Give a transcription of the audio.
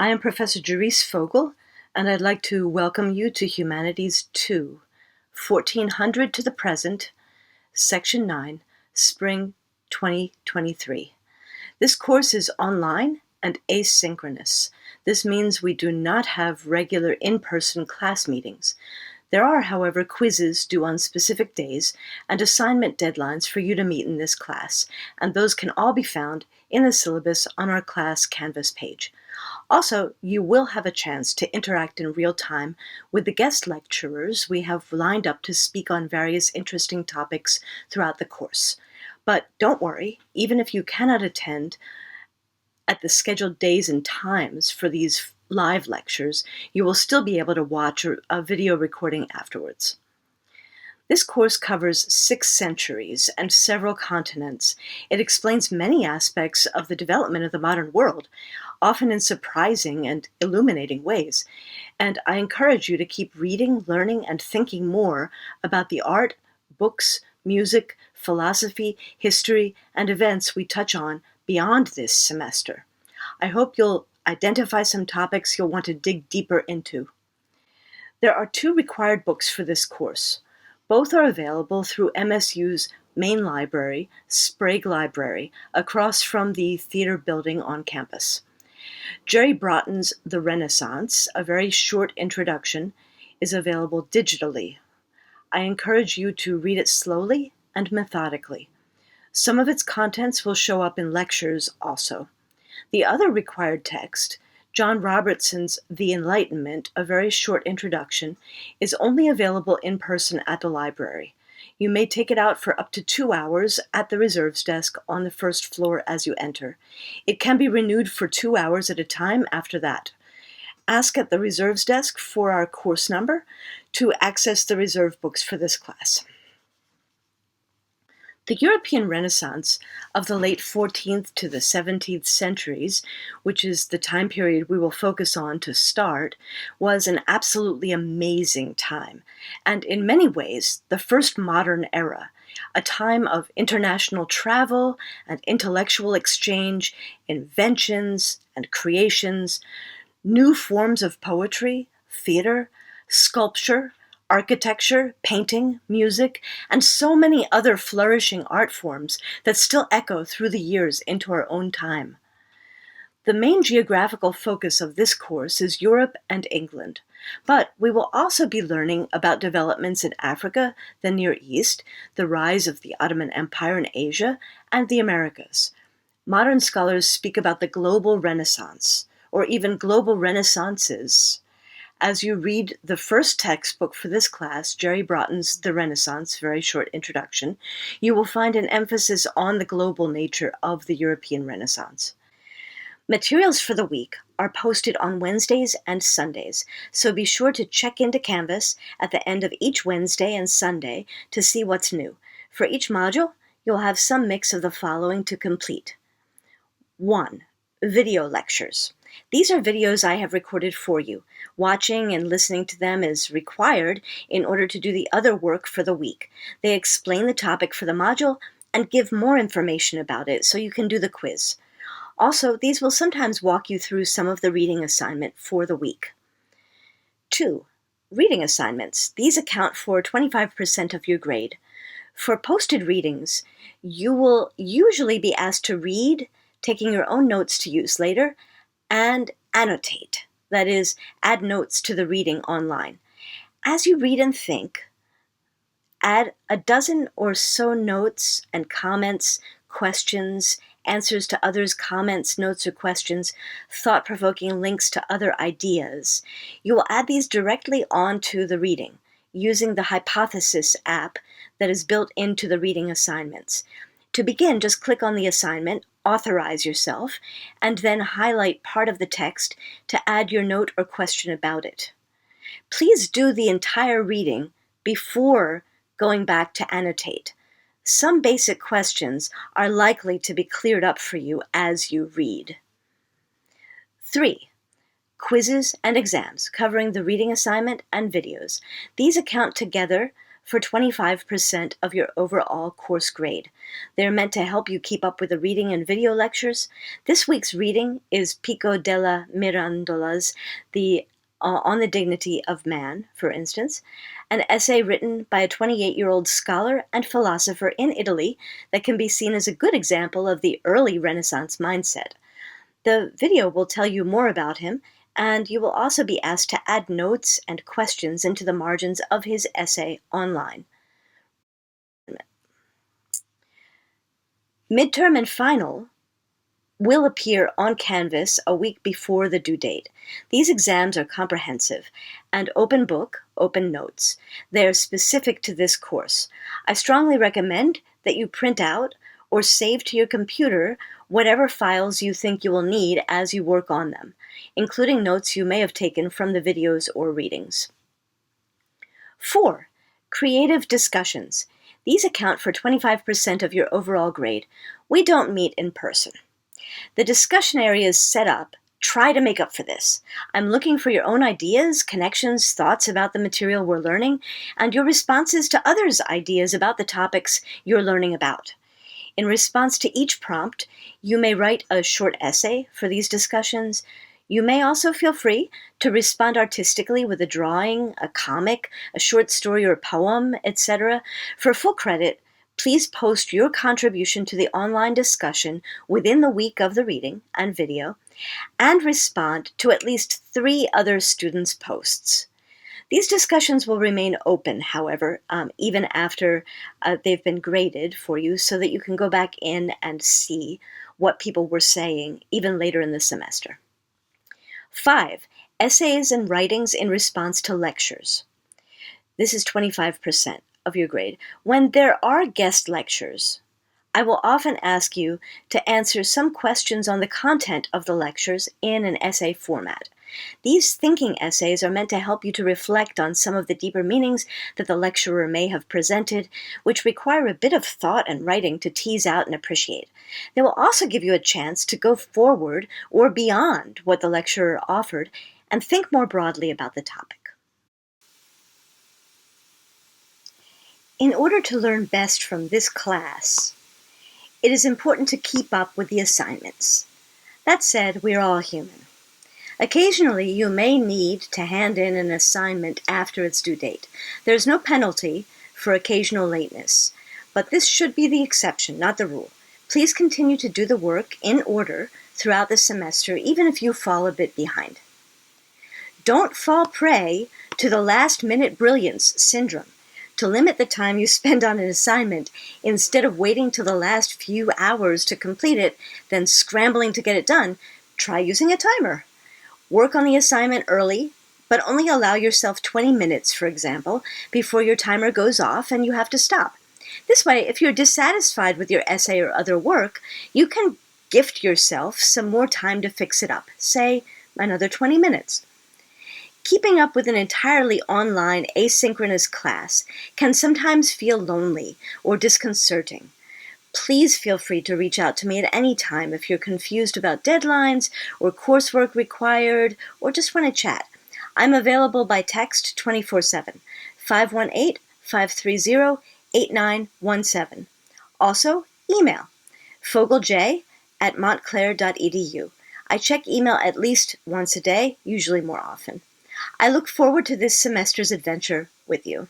I am Professor Jerice Fogel, and I'd like to welcome you to Humanities 2, 1400 to the present, Section 9, Spring 2023. This course is online and asynchronous. This means we do not have regular in-person class meetings. There are, however, quizzes due on specific days and assignment deadlines for you to meet in this class, and those can all be found in the syllabus on our class Canvas page. Also, you will have a chance to interact in real time with the guest lecturers we have lined up to speak on various interesting topics throughout the course. But don't worry, even if you cannot attend at the scheduled days and times for these live lectures, you will still be able to watch a video recording afterwards. This course covers 6 centuries and several continents. It explains many aspects of the development of the modern world, often in surprising and illuminating ways. And I encourage you to keep reading, learning, and thinking more about the art, books, music, philosophy, history, and events we touch on beyond this semester. I hope you'll identify some topics you'll want to dig deeper into. There are 2 required books for this course. Both are available through MSU's main library, Sprague Library, across from the theater building on campus. Jerry Broughton's The Renaissance, a very short introduction, is available digitally. I encourage you to read it slowly and methodically. Some of its contents will show up in lectures also. The other required text, John Robertson's The Enlightenment, a very short introduction, is only available in person at the library. You may take it out for up to 2 hours at the reserves desk on the first floor as you enter. It can be renewed for 2 hours at a time after that. Ask at the reserves desk for our course number to access the reserve books for this class. The European Renaissance of the late 14th to the 17th centuries, which is the time period we will focus on to start, was an absolutely amazing time, and in many ways, the first modern era, a time of international travel and intellectual exchange, inventions and creations, new forms of poetry, theater, sculpture, architecture, painting, music, and so many other flourishing art forms that still echo through the years into our own time. The main geographical focus of this course is Europe and England, but we will also be learning about developments in Africa, the Near East, the rise of the Ottoman Empire in Asia, and the Americas. Modern scholars speak about the global Renaissance, or even global renaissances. As you read the first textbook for this class, Jerry Broughton's The Renaissance, very short introduction, you will find an emphasis on the global nature of the European Renaissance. Materials for the week are posted on Wednesdays and Sundays, so be sure to check into Canvas at the end of each Wednesday and Sunday to see what's new. For each module, you'll have some mix of the following to complete. 1. Video lectures. These are videos I have recorded for you. Watching and listening to them is required in order to do the other work for the week. They explain the topic for the module and give more information about it so you can do the quiz. Also, these will sometimes walk you through some of the reading assignment for the week. 2. Reading assignments. These account for 25% of your grade. For posted readings, you will usually be asked to read, taking your own notes to use later, and annotate, that is, add notes to the reading online. As you read and think, add a dozen or so notes and comments, questions, answers to others' comments, notes, or questions, thought-provoking links to other ideas. You will add these directly onto the reading using the Hypothesis app that is built into the reading assignments. To begin, just click on the assignment, authorize yourself, and then highlight part of the text to add your note or question about it. Please do the entire reading before going back to annotate. Some basic questions are likely to be cleared up for you as you read. 3. Quizzes and exams covering the reading assignment and videos. These account together for 25% of your overall course grade. They're meant to help you keep up with the reading and video lectures. This week's reading is Pico della Mirandola's On the Dignity of Man, for instance, an essay written by a 28-year-old scholar and philosopher in Italy that can be seen as a good example of the early Renaissance mindset. The video will tell you more about him, and you will also be asked to add notes and questions into the margins of his essay online. Midterm and final will appear on Canvas a week before the due date. These exams are comprehensive and open book, open notes. They are specific to this course. I strongly recommend that you print out or save to your computer whatever files you think you will need as you work on them, including notes you may have taken from the videos or readings. 4. Creative discussions. These account for 25% of your overall grade. We don't meet in person. The discussion areas set up try to make up for this. I'm looking for your own ideas, connections, thoughts about the material we're learning, and your responses to others' ideas about the topics you're learning about. In response to each prompt, you may write a short essay for these discussions. You may also feel free to respond artistically with a drawing, a comic, a short story or poem, etc. For full credit, please post your contribution to the online discussion within the week of the reading and video, and respond to at least 3 other students' posts. These discussions will remain open, however, even after they've been graded for you, so that you can go back in and see what people were saying even later in the semester. 5. Essays and writings in response to lectures. This is 25% of your grade. When there are guest lectures, I will often ask you to answer some questions on the content of the lectures in an essay format. These thinking essays are meant to help you to reflect on some of the deeper meanings that the lecturer may have presented, which require a bit of thought and writing to tease out and appreciate. They will also give you a chance to go forward or beyond what the lecturer offered and think more broadly about the topic. In order to learn best from this class, it is important to keep up with the assignments. That said, we are all human. Occasionally, you may need to hand in an assignment after its due date. There's no penalty for occasional lateness, but this should be the exception, not the rule. Please continue to do the work in order throughout the semester, even if you fall a bit behind. Don't fall prey to the last-minute brilliance syndrome. To limit the time you spend on an assignment, instead of waiting till the last few hours to complete it, then scrambling to get it done, try using a timer. Work on the assignment early, but only allow yourself 20 minutes, for example, before your timer goes off and you have to stop. This way, if you're dissatisfied with your essay or other work, you can gift yourself some more time to fix it up, say another 20 minutes. Keeping up with an entirely online asynchronous class can sometimes feel lonely or disconcerting. Please feel free to reach out to me at any time if you're confused about deadlines or coursework required or just want to chat. I'm available by text 24/7, 518-530-8917. Also, email, fogelj@montclair.edu. I check email at least once a day, usually more often. I look forward to this semester's adventure with you.